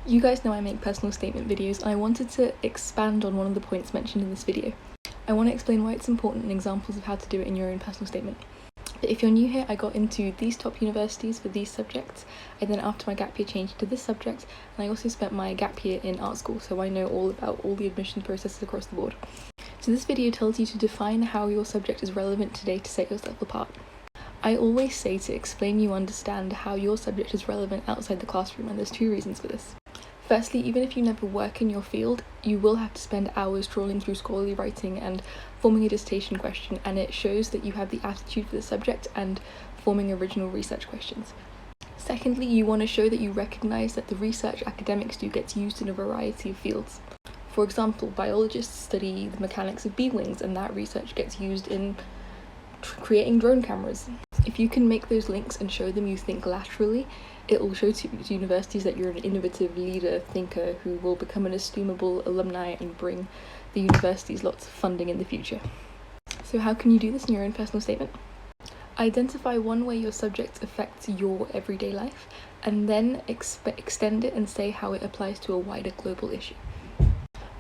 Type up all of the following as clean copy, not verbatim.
You guys know I make personal statement videos, and I wanted to expand on one of the points mentioned in this video. I want to explain why it's important and examples of how to do it in your own personal statement. But if you're new here, I got into these top universities for these subjects, and then after my gap year changed to this subject, and I also spent my gap year in art school, so I know all about all the admission processes across the board. So this video tells you to define how your subject is relevant today to set yourself apart. I always say to explain you understand how your subject is relevant outside the classroom, and there's two reasons for this. Firstly, even if you never work in your field, you will have to spend hours trawling through scholarly writing and forming a dissertation question, and it shows that you have the aptitude for the subject and forming original research questions. Secondly, you want to show that you recognise that the research academics do gets used in a variety of fields. For example, biologists study the mechanics of bee wings, and that research gets used in creating drone cameras. If you can make those links and show them you think laterally, it will show to universities that you're an innovative leader, thinker who will become an estimable alumni and bring the universities lots of funding in the future. So how can you do this in your own personal statement? Identify one way your subject affects your everyday life, and then extend it and say how it applies to a wider global issue.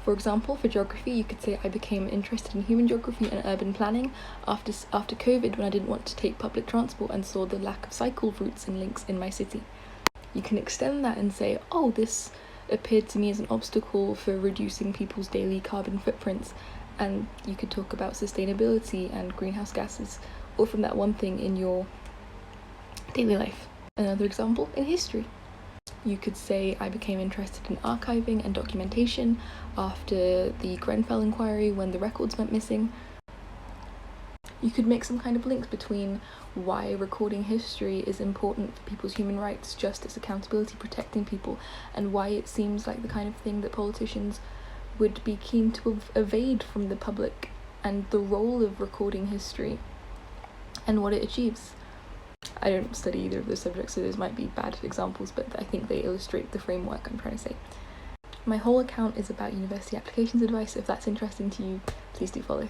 For example, for geography, you could say I became interested in human geography and urban planning after COVID, when I didn't want to take public transport and saw the lack of cycle routes and links in my city. You can extend that and say, oh, this appeared to me as an obstacle for reducing people's daily carbon footprints, and you could talk about sustainability and greenhouse gases, or from that one thing in your daily life. Another example, in history. You could say I became interested in archiving and documentation after the Grenfell inquiry when the records went missing. You could make some kind of links between why recording history is important for people's human rights, justice, accountability, protecting people, and why it seems like the kind of thing that politicians would be keen to evade from the public, and the role of recording history and what it achieves. I don't study either of those subjects, so those might be bad examples, but I think they illustrate the framework I'm trying to say. My whole account is about university applications advice, so if that's interesting to you, please do follow.